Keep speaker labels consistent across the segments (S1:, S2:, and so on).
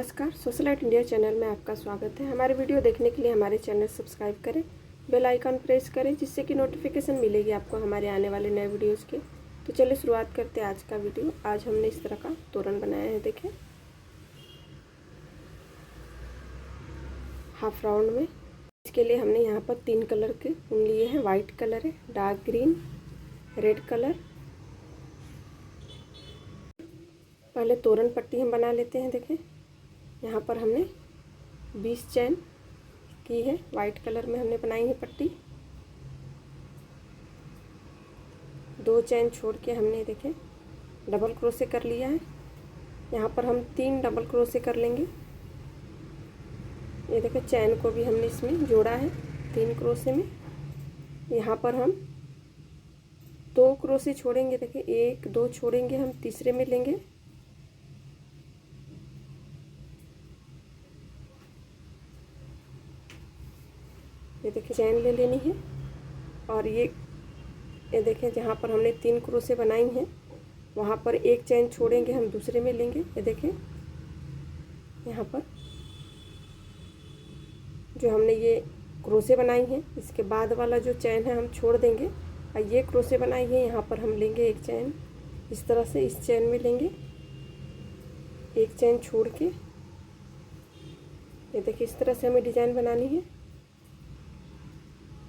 S1: नमस्कार, socialite India channel में आपका स्वागत है। हमारे वीडियो देखने के लिए हमारे चैनल सब्सक्राइब करें, बेल आइकन प्रेस करें, जिससे कि नोटिफिकेशन मिलेगी आपको हमारे आने वाले नए वीडियोस के। तो चलिए शुरुआत करते हैं आज का वीडियो। आज हमने इस तरह का तोरण बनाया है, देखें हाफ राउंड में। इसके लिए हमने यहाँ पर 3 कलर के ऊन लिए हैं। वाइट कलर है, डार्क ग्रीन, रेड कलर। पहले तोरण पट्टी हम बना लेते हैं। देखें यहाँ पर हमने 20 चैन की है, वाइट कलर में हमने बनाई है पट्टी। 2 चैन छोड़ के हमने देखें डबल क्रोशे कर लिया है। यहाँ पर हम 3 डबल क्रोशे कर लेंगे। ये देखें चैन को भी हमने इसमें जोड़ा है 3 क्रोशे में। यहाँ पर हम 2 क्रोशे छोड़ेंगे। देखें 1 2 छोड़ेंगे, हम तीसरे में लेंगे। ये देखिए चैन ले लेनी है और ये देखें जहाँ पर हमने 3 क्रोशे बनाई हैं वहाँ पर 1 चैन छोड़ेंगे, हम दूसरे में लेंगे। ये देखें यहाँ पर जो हमने ये क्रोशे बनाई हैं इसके बाद वाला जो चैन है हम छोड़ देंगे और ये क्रोशे बनाई है यहाँ पर हम लेंगे 1 चैन। इस तरह से इस चैन में लेंगे 1 चैन छोड़ के। ये देखिए इस तरह से हमें डिजाइन बनानी है।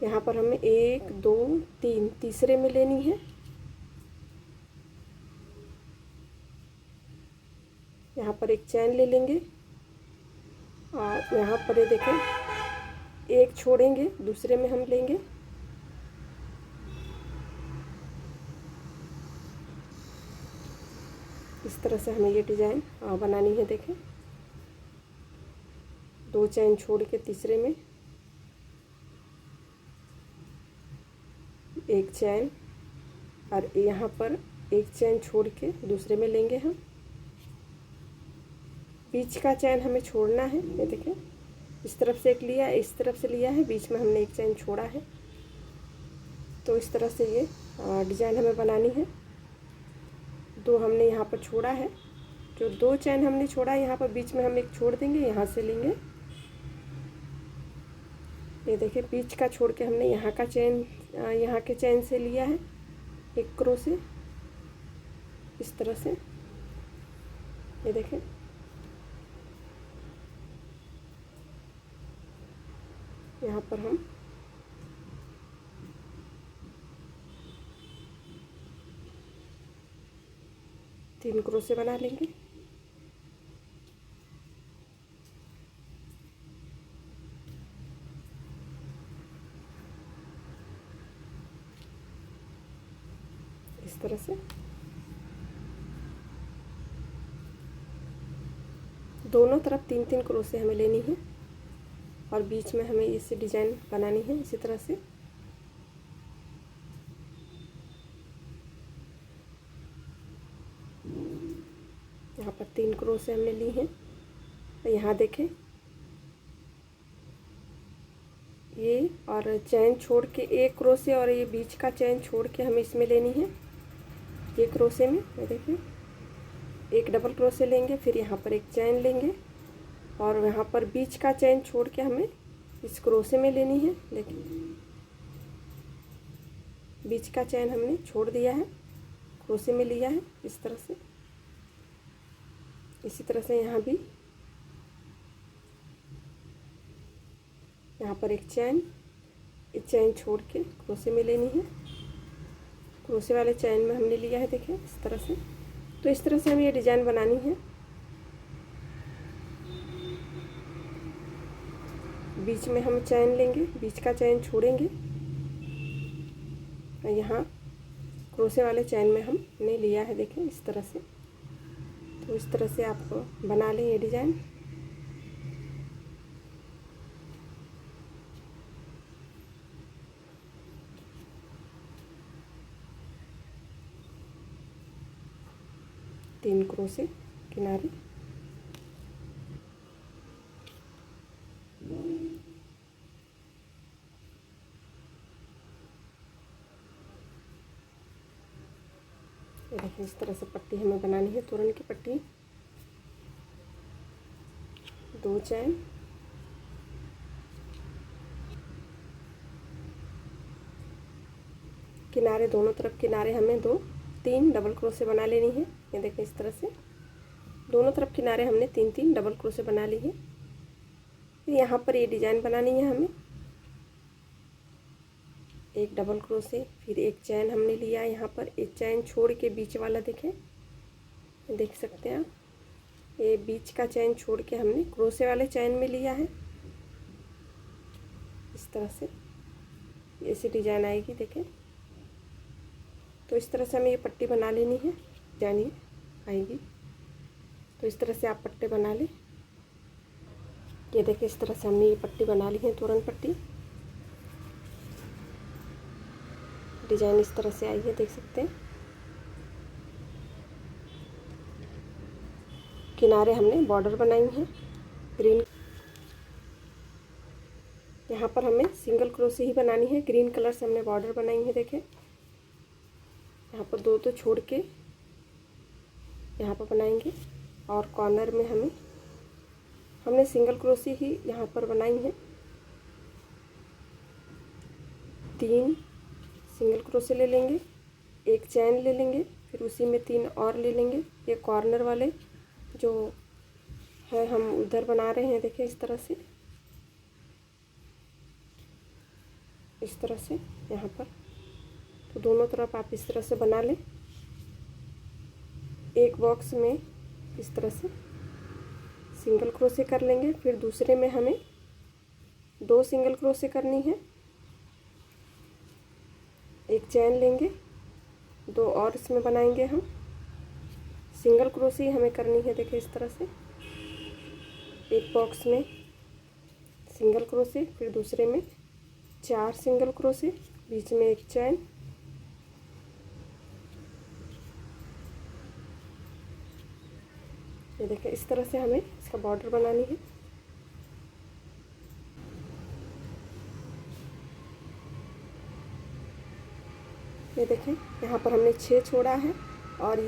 S1: यहाँ पर हमें 1 2 3 तीसरे में लेनी है। यहाँ पर 1 चैन ले लेंगे और यहाँ पर ये देखें 1 छोड़ेंगे, दूसरे में हम लेंगे। इस तरह से हमें ये डिज़ाइन बनानी है। देखें 2 चैन छोड़ के तीसरे में 1 चैन और यहाँ पर 1 चैन छोड़ के दूसरे में लेंगे हम। बीच का चैन हमें छोड़ना है। ये देखें इस तरफ से 1 लिया, इस तरफ से लिया है, बीच में हमने 1 चैन छोड़ा है। तो इस तरह से ये डिज़ाइन हमें बनानी है। 2 हमने यहाँ पर छोड़ा है, जो 2 चैन हमने छोड़ा है यहाँ पर बीच में हम 1 छोड़ देंगे, यहाँ से लेंगे। ये देखिए बीच का छोड़ के हमने यहाँ का चैन यहाँ के चैन से लिया है 1 क्रोशे इस तरह से। ये देखें यहाँ पर हम तीन क्रोशे बना लेंगे। इस तरह से दोनों तरफ 3-3 क्रोशे हमें लेनी है और बीच में हमें इसे डिजाइन बनानी है इसी तरह से। यहाँ पर 3 क्रोशे हमने ली हैं। तो यहाँ देखें ये और चैन छोड़ के 1 क्रोशे और ये बीच का चैन छोड़ के हमें इसमें लेनी है ये क्रोशे में। ये देखिए 1 डबल क्रोशे लेंगे, फिर यहाँ पर 1 चैन लेंगे और यहाँ पर बीच का चैन छोड़ के हमें इस क्रोशे में लेनी है। देखिए बीच का चैन हमने छोड़ दिया है, क्रोशे में लिया है इस तरह से। इसी तरह से यहाँ भी यहाँ पर 1 चैन, एक चैन छोड़ के क्रोशे में लेनी है। क्रोशे वाले चैन में हमने लिया है, देखें इस तरह से। तो इस तरह से हमें ये डिज़ाइन बनानी है। बीच में हम चैन लेंगे, बीच का चैन छोड़ेंगे और यहाँ क्रोशे वाले चैन में हमने लिया है, देखें इस तरह से। तो इस तरह से आप बना लें ये डिज़ाइन। तीन क्रोशे किनारे देखिए इस तरह से पट्टी हमें बनानी है, तोरण की पट्टी। 2 चैन, किनारे दोनों तरफ किनारे हमें 3 डबल क्रोशे बना लेनी है। ये देखें इस तरह से दोनों तरफ किनारे हमने 3 डबल क्रोशे बना ली है। फिर यहाँ पर ये डिजाइन बनानी है हमें, एक डबल क्रोशे, फिर एक चैन हमने लिया यहाँ पर, एक चैन छोड़ के बीच वाला देखें, देख सकते हैं आप, ये बीच का चैन छोड़ के हमने क्रोशे वाले चैन में लिया है। इस तरह से ऐसी डिजाइन आएगी देखें। तो इस तरह से हमें ये पट्टी बना लेनी है, जानिए आएगी। तो इस तरह से आप पट्टे बना लें। ये देखिए इस तरह से हमने ये पट्टी बना ली है, तोरण पट्टी। डिजाइन इस तरह से आई है, देख सकते हैं। किनारे हमने बॉर्डर बनाई है ग्रीन, यहाँ पर हमें सिंगल क्रोशे ही बनानी है, ग्रीन कलर से हमने बॉर्डर बनाई है। देखें यहाँ पर 2 तो छोड़ के यहाँ पर बनाएंगे, और कॉर्नर में हमने सिंगल क्रोशे ही यहाँ पर बनाई है। 3 सिंगल क्रोशे ले लेंगे, एक चैन ले लेंगे, फिर उसी में 3 और ले लेंगे। ये कॉर्नर वाले जो है हम उधर बना रहे हैं, देखें इस तरह से, इस तरह से यहाँ पर। तो दोनों तरफ आप इस तरह से बना लें। एक बॉक्स में इस तरह से सिंगल क्रोशे कर लेंगे, फिर दूसरे में हमें 2 सिंगल क्रोशे करनी है, एक चैन लेंगे, 2 और इसमें बनाएंगे हम। सिंगल क्रोशे हमें करनी है, देखिए इस तरह से, एक बॉक्स में सिंगल क्रोशे, फिर दूसरे में 4 सिंगल क्रोशे, बीच में एक चैन। ये देखिए इस तरह से हमें इसका बॉर्डर बनानी है। ये देखें यहाँ पर हमने 6 छोड़ा है, और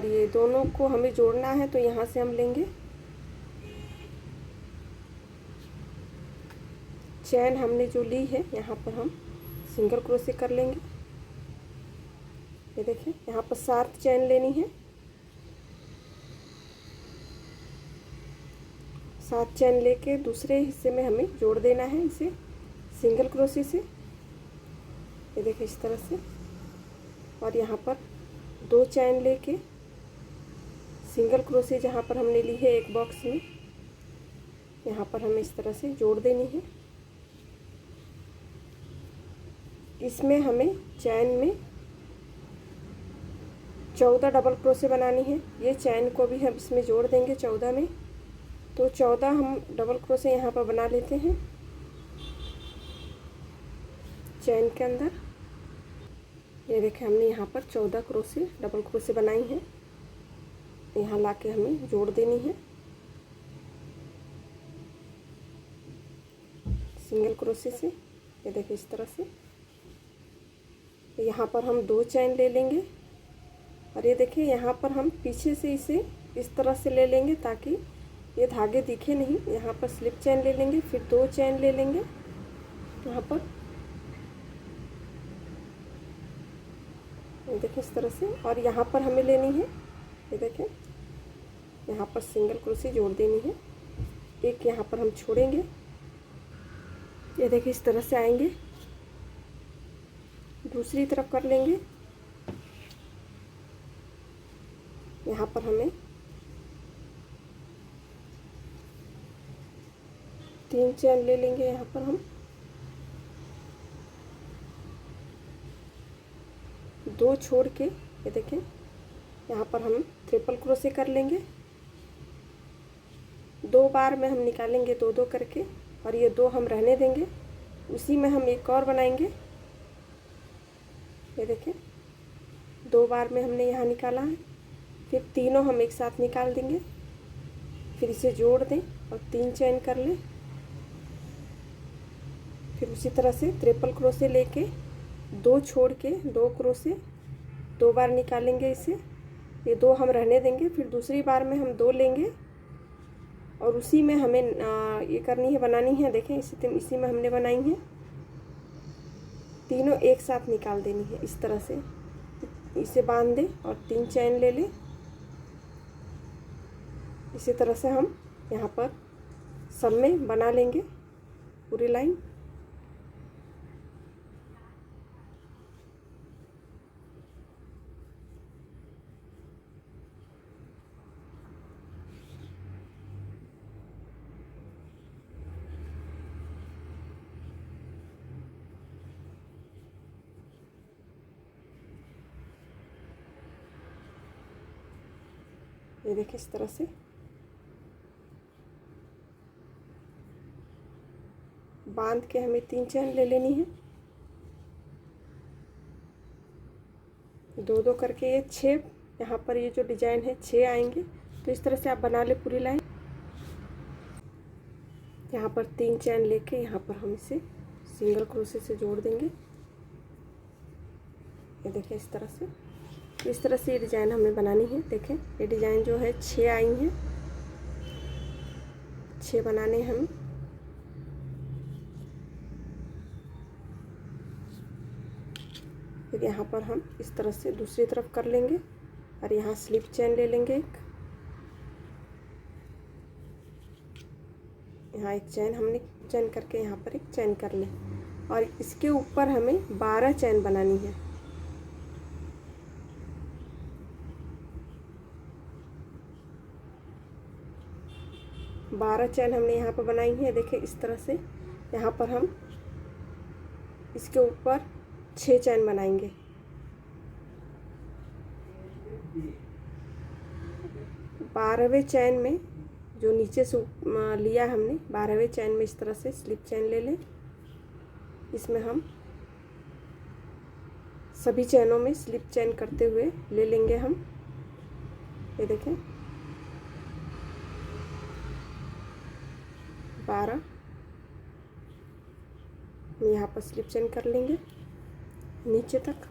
S1: ये दोनों को हमें जोड़ना है। तो यहाँ से हम लेंगे चैन, हमने जो ली है यहाँ पर हम सिंगल क्रोशे कर लेंगे। ये देखें यहाँ पर 7 चैन लेनी है, 7 चैन लेके दूसरे हिस्से में हमें जोड़ देना है इसे सिंगल क्रोशे से। ये देखिए इस तरह से, और यहाँ पर 2 चैन लेके सिंगल क्रोशे जहाँ पर हमने ली है एक बॉक्स में, यहाँ पर हमें इस तरह से जोड़ देनी है। इसमें हमें चैन में 14 डबल क्रोशे बनानी है। ये चैन को भी हम इसमें जोड़ देंगे 14 में। तो 14 हम डबल क्रोशे यहाँ पर बना लेते हैं चैन के अंदर। ये देखें हमने यहाँ पर 14 क्रोशे डबल क्रोशे बनाई हैं, यहाँ लाके हमें जोड़ देनी है सिंगल क्रोशे से। ये देखिए इस तरह से, यहाँ पर हम 2 चैन ले लेंगे, और ये देखिए यहाँ पर हम पीछे से इसे इस तरह से ले लेंगे ताकि ये धागे दिखे नहीं। यहाँ पर स्लिप चैन ले लेंगे, फिर 2 चैन ले लेंगे यहाँ पर। ये देखिए इस तरह से, और यहाँ पर हमें लेनी है, ये देखें यहाँ पर सिंगल क्रोशे जोड़ देनी है, एक यहाँ पर हम छोड़ेंगे। ये देखिए इस तरह से आएंगे, दूसरी तरफ कर लेंगे। यहाँ पर हमें 3 चैन ले लेंगे, यहाँ पर हम 2 छोड़ के, ये देखें यहाँ पर हम ट्रिपल क्रोशे कर लेंगे। 2 बार में हम निकालेंगे 2-2 करके, और ये 2 हम रहने देंगे, उसी में हम एक और बनाएंगे। ये देखें 2 बार में हमने यहाँ निकाला है, फिर तीनों हम एक साथ निकाल देंगे, फिर इसे जोड़ दें और 3 चैन कर लें। फिर उसी तरह से ट्रिपल क्रोशे लेके 2 छोड़ के 2 क्रोशे 2 बार निकालेंगे इसे, ये 2 हम रहने देंगे, फिर दूसरी बार में हम 2 लेंगे और उसी में हमें ये करनी है, बनानी है। देखें इसी में हमने बनाई है, तीनों एक साथ निकाल देनी है। इस तरह से इसे बांध दे और 3 चैन ले ले। इसी तरह से हम यहाँ पर सब में बना लेंगे पूरी लाइन। ये देखिए इस तरह से बांध के हमें 3 चैन ले लेनी है, 2-2 करके। ये 6 यहाँ पर ये जो डिजाइन है 6 आएंगे। तो इस तरह से आप बना ले पूरी लाइन। यहाँ पर 3 चैन लेके यहाँ पर हम इसे सिंगल क्रोशे से जोड़ देंगे। ये देखिए इस तरह से। इस तरह से ये डिज़ाइन हमें बनानी है। देखें ये डिज़ाइन जो है 6 आई हैं, 6 बनाने हम। फिर यहाँ पर हम इस तरह से दूसरी तरफ कर लेंगे और यहाँ स्लिप चैन ले लेंगे एक। यहाँ एक चैन हमने चैन करके यहाँ पर एक चैन कर ले और इसके ऊपर हमें 12 चैन बनानी है। बारह चैन हमने यहाँ पर बनाई है। देखिए इस तरह से यहाँ पर हम इसके ऊपर 6 चैन बनाएंगे। बारहवें चैन में जो नीचे से लिया हमने, 12वें चैन में इस तरह से स्लिप चैन ले लें। इसमें हम सभी चैनों में स्लिप चैन करते हुए ले लेंगे हम। ये देखें 12 हम यहाँ पर स्लिप चैन कर लेंगे नीचे तक।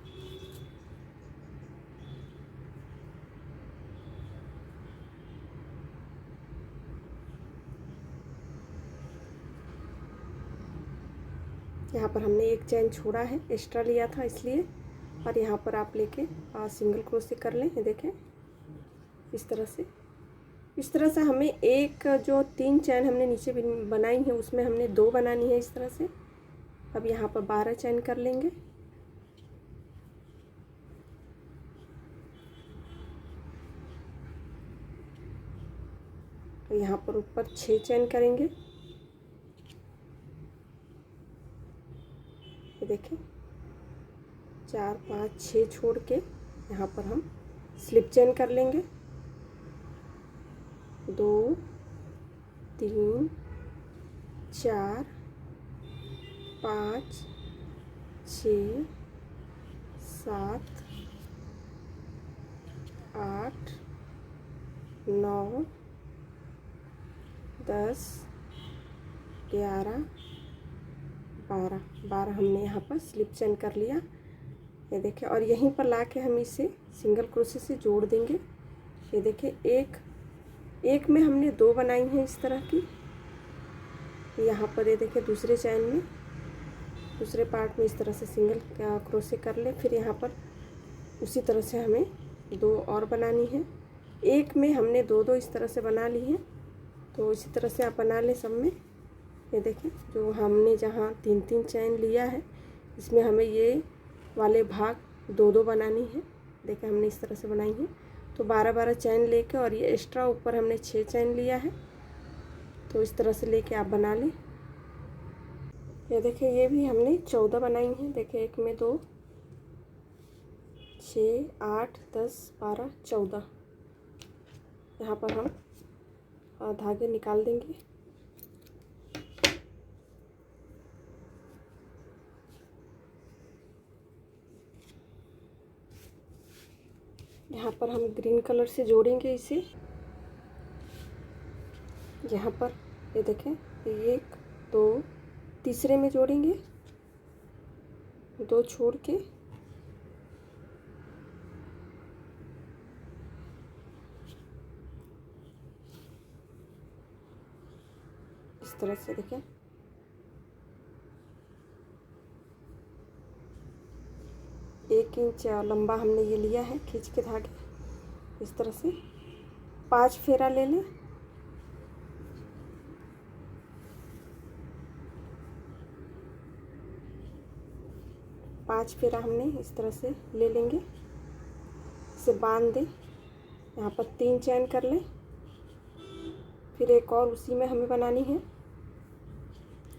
S1: यहाँ पर हमने एक चैन छोड़ा है, एक्स्ट्रा लिया था इसलिए। और यहाँ पर आप लेके सिंगल क्रोशे कर लें। ये देखें इस तरह से। इस तरह से हमें एक जो 3 चैन हमने नीचे बनाई है उसमें हमने 2 बनानी है इस तरह से। अब यहाँ पर 12 चैन कर लेंगे। तो यहाँ पर ऊपर 6 चैन करेंगे। ये देखें 4 5 6 छोड़ के यहाँ पर हम स्लिप चैन कर लेंगे। 2 3 4 5 6 7 8 9 10 11 12 हमने यहाँ पर स्लिप चैन कर लिया। ये देखें और यहीं पर लाके हम इसे सिंगल क्रोशे से जोड़ देंगे। ये देखें एक में हमने 2 बनाई हैं इस तरह की। यहाँ पर ये देखें दूसरे चैन में, दूसरे पार्ट में इस तरह से सिंगल क्रोशे कर ले। फिर यहाँ पर उसी तरह से हमें 2 और बनानी है। एक में हमने 2-2 इस तरह से बना ली है। तो इसी तरह से आप बना लें सब में। ये देखें जो हमने जहाँ 3-3 चैन लिया है इसमें हमें ये वाले भाग 2-2 बनानी है। देखें हमने इस तरह से बनाई है। तो 12-12 चैन लेके और ये एक्स्ट्रा ऊपर हमने 6 चैन लिया है। तो इस तरह से लेके आप बना लें। ये देखें ये भी हमने 14 बनाई हैं। देखें 1 में 2 6 8 10 12 14। यहाँ पर हम धागे निकाल देंगे। यहाँ पर हम ग्रीन कलर से जोड़ेंगे इसे। यहाँ पर ये देखें 1 2 तीसरे में जोड़ेंगे, 2 छोड़ के इस तरह से देखें। एक इंच लंबा हमने ये लिया है खींच के धागे, इस तरह से 5 फेरा ले लें। पाँच फेरा हमने इस तरह से ले लेंगे, इसे बांध दें। यहाँ पर 3 चैन कर लें, फिर एक और उसी में हमें बनानी है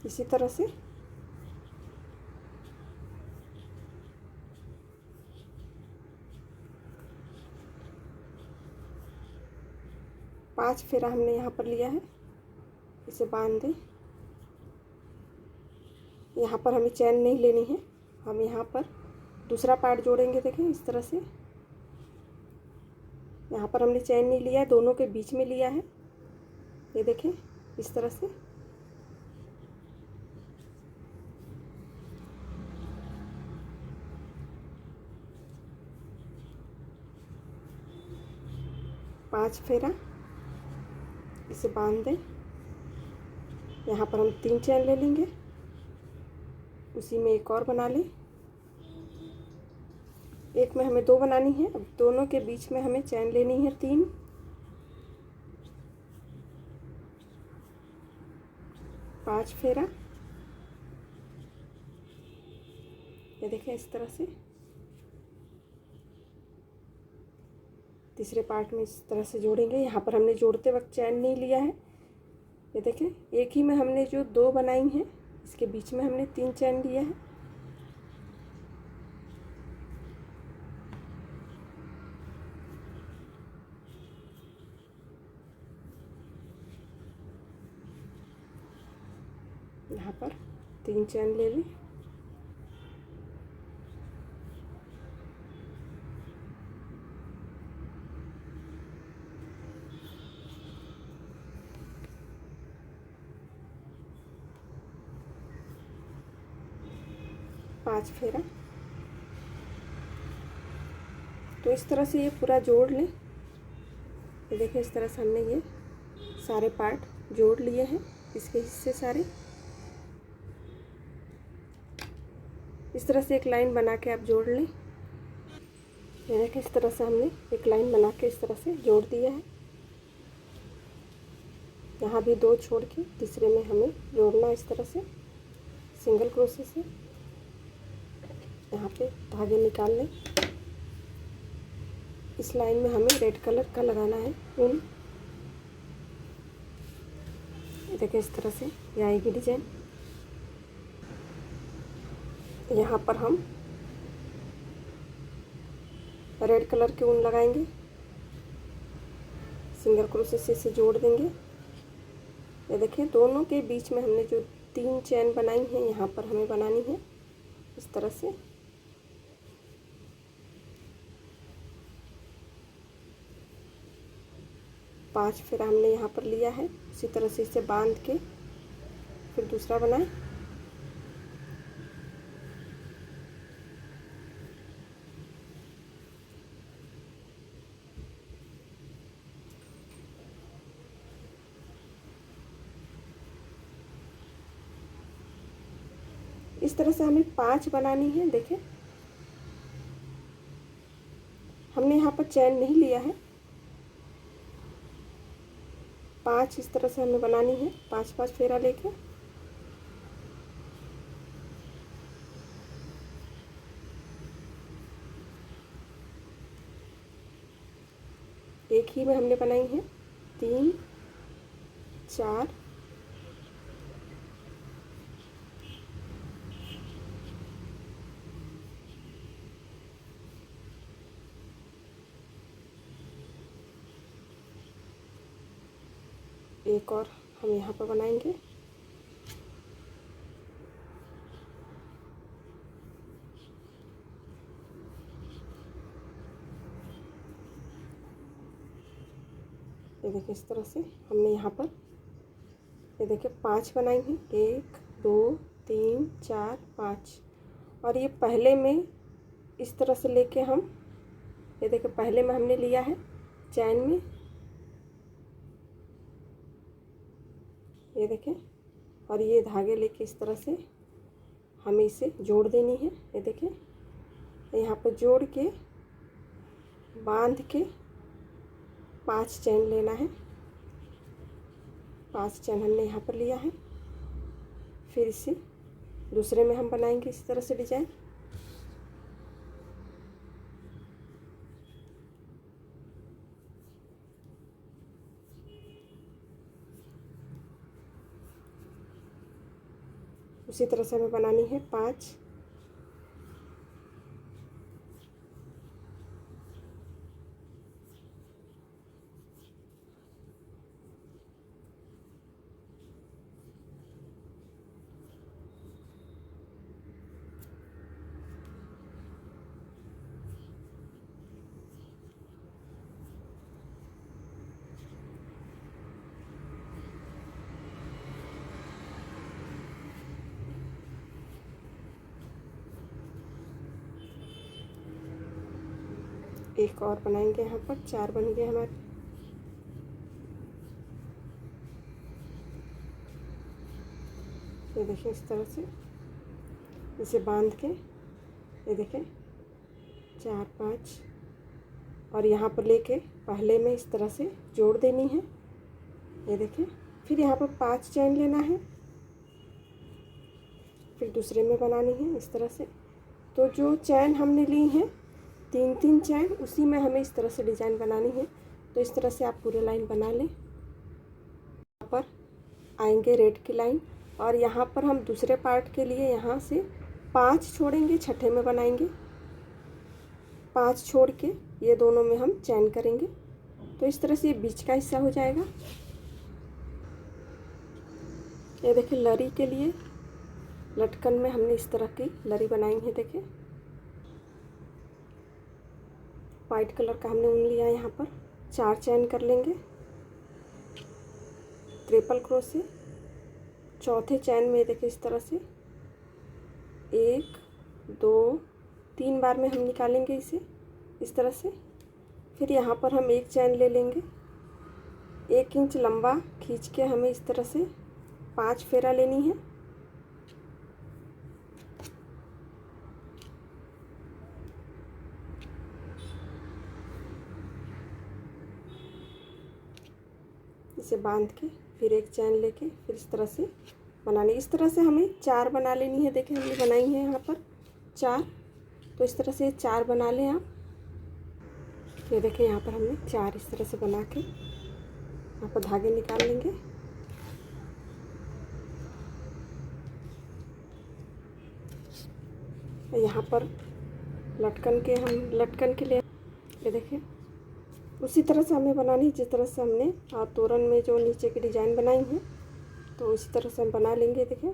S1: इसी तरह से। पाँच फेरा हमने यहाँ पर लिया है, इसे बांध दें। यहाँ पर हमें चैन नहीं लेनी है, हम यहाँ पर दूसरा पार्ट जोड़ेंगे। देखें इस तरह से, यहाँ पर हमने चैन नहीं लिया है, दोनों के बीच में लिया है। ये देखें इस तरह से। पाँच फेरा, इसे बांध दें। यहाँ पर हम 3 चैन ले लेंगे, उसी में एक और बना लें। एक में हमें 2 बनानी है, अब दोनों के बीच में हमें चैन लेनी है 3। पाँच फेरा, ये देखें इस तरह से। तीसरे पार्ट में इस तरह से जोड़ेंगे। यहाँ पर हमने जोड़ते वक्त चैन नहीं लिया है। ये देखें, एक ही में हमने जो 2 बनाई हैं, इसके बीच में हमने 3 चैन लिया है। यहाँ पर 3 चैन ले लें। पाँच फेरा, तो इस तरह से ये पूरा जोड़ लें। ये देखिए इस तरह से हमने ये सारे पार्ट जोड़ लिए हैं, इसके हिस्से सारे। इस तरह से एक लाइन बना के आप जोड़ लें। ये देखिए इस तरह से हमने एक लाइन बना के इस तरह से जोड़ दिया है। यहाँ भी 2 छोड़ के तीसरे में हमें जोड़ना है इस तरह से सिंगल क्रोशे से। यहाँ पे धागे निकाल लें। इस लाइन में हमें रेड कलर का लगाना है ऊन। ये देखिए इस तरह से ये आएगी डिजाइन। यहाँ पर हम रेड कलर के ऊन लगाएंगे, सिंगल क्रोशे से इसे जोड़ देंगे। ये देखिए दोनों के बीच में हमने जो 3 चैन बनाई हैं, यहाँ पर हमें बनानी है इस तरह से। पाँच फेरा हमने यहाँ पर लिया है, उसी तरह से इसे बांध के फिर दूसरा बनाएं। इस तरह से हमें 5 बनानी है। देखें हमने यहाँ पर चैन नहीं लिया है। 5 इस तरह से हमें बनानी है, 5-5 फेरा लेके। एक ही में हमने बनाई है 3 4 एक और हम यहाँ पर बनाएंगे। ये देखिए इस तरह से हमने यहाँ पर ये देखिए 5 बनाई हैं, 1 2 3 4 5। और ये पहले में इस तरह से लेके हम ये देखिए पहले में हमने लिया है चैन में। ये देखें और ये धागे लेके इस तरह से हमें इसे जोड़ देनी है। ये देखें, यहाँ पर जोड़ के बांध के 5 चैन लेना है। 5 चैन हमने यहाँ पर लिया है। फिर इसे दूसरे में हम बनाएंगे इसी तरह से डिजाइन। उसी तरह से हमें बनानी है 5। एक और बनाएंगे, यहाँ पर 4 बन गए हमारे। ये देखें, इस तरह से इसे बांध के ये देखें 4 5 और यहाँ पर लेके पहले में इस तरह से जोड़ देनी है। ये देखें, फिर यहाँ पर 5 चैन लेना है, फिर दूसरे में बनानी है इस तरह से। तो जो चैन हमने ली है 3 चैन, उसी में हमें इस तरह से डिज़ाइन बनानी है। तो इस तरह से आप पूरे लाइन बना लें। यहाँ पर आएंगे रेड की लाइन और यहाँ पर हम दूसरे पार्ट के लिए यहाँ से 5 छोड़ेंगे, छठे में बनाएंगे। 5 छोड़ के ये दोनों में हम चैन करेंगे। तो इस तरह से ये बीच का हिस्सा हो जाएगा। ये देखिए, लरी के लिए लटकन में हमने इस तरह की लरी बनाई है। देखिए, वाइट कलर का हमने ऊन लिया। यहाँ पर 4 चैन कर लेंगे, ट्रिपल क्रोशे। चौथे चैन में देखिए इस तरह से 1 2 3 बार में हम निकालेंगे इसे इस तरह से। फिर यहाँ पर हम 1 चैन ले लेंगे, 1 इंच लंबा खींच के हमें इस तरह से 5 फेरा लेनी है। इसे बांध के फिर 1 चैन लेके फिर इस तरह से बनानी। इस तरह से हमें 4 बना लेनी है। देखिए, हमने बनाई है यहाँ पर 4। तो इस तरह से 4 बना लें आप। ये देखिए, यहाँ पर हमने 4 इस तरह से बना के यहाँ पर धागे निकाल लेंगे। यहाँ पर लटकन के लिए ये देखिए उसी तरह से हमें बनानी, जिस तरह से हमने तोरण में जो नीचे की डिज़ाइन बनाई है। तो उसी तरह से हम बना लेंगे। देखिए,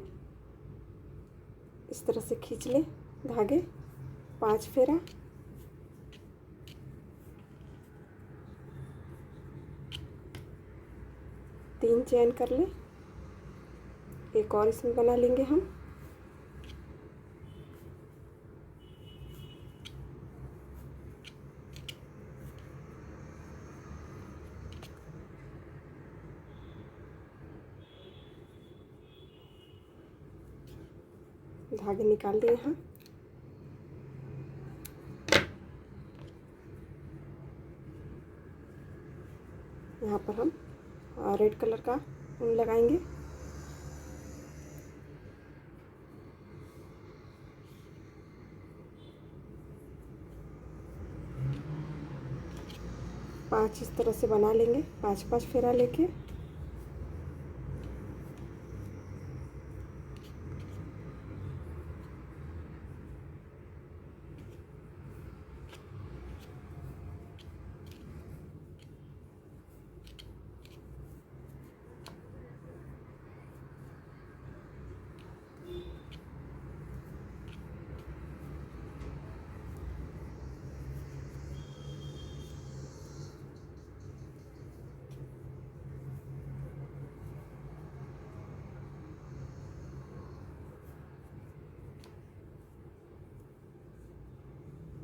S1: इस तरह से खींच ले धागे, 5 फेरा, तीन चैन कर ले। एक और इसमें बना लेंगे हम। धागे निकाल दिए यहाँ। यहाँ पर हम रेड कलर का ऊन लगाएंगे। पांच इस तरह से बना लेंगे, 5 फेरा लेके।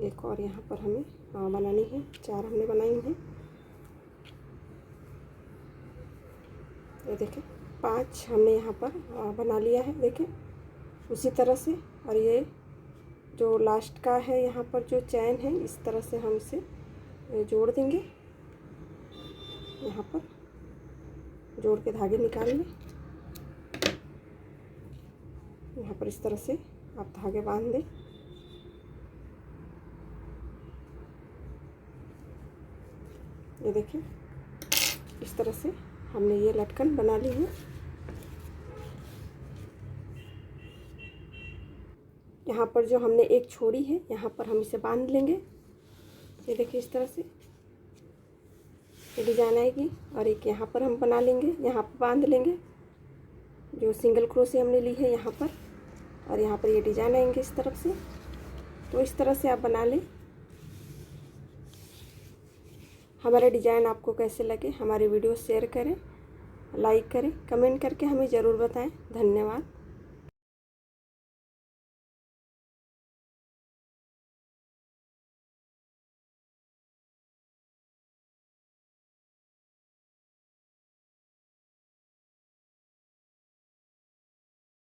S1: एक और यहाँ पर हमें बनानी है। 4 हमने बनाई हैं। ये देखें, 5 हमने यहाँ पर बना लिया है, देखें उसी तरह से। और ये जो लास्ट का है यहाँ पर जो चैन है, इस तरह से हम इसे जोड़ देंगे। यहाँ पर जोड़ के धागे निकाल लें। यहाँ पर इस तरह से आप धागे बांध दें। ये देखिए इस तरह से हमने ये लटकन बना ली है। यहाँ पर जो हमने एक छोड़ी है, यहाँ पर हम इसे बांध लेंगे। ये देखिए इस तरह से ये डिजाइन आएगी। और एक यहाँ पर हम बना लेंगे, यहाँ पर बांध लेंगे जो सिंगल क्रोशे हमने ली है यहाँ पर। और यहाँ पर ये डिजाइन आएंगे इस तरफ से। तो इस तरह से आप बना लें। हमारे डिज़ाइन आपको कैसे लगे, हमारे वीडियो शेयर करें, लाइक करें, कमेंट करके हमें ज़रूर बताएं। धन्यवाद।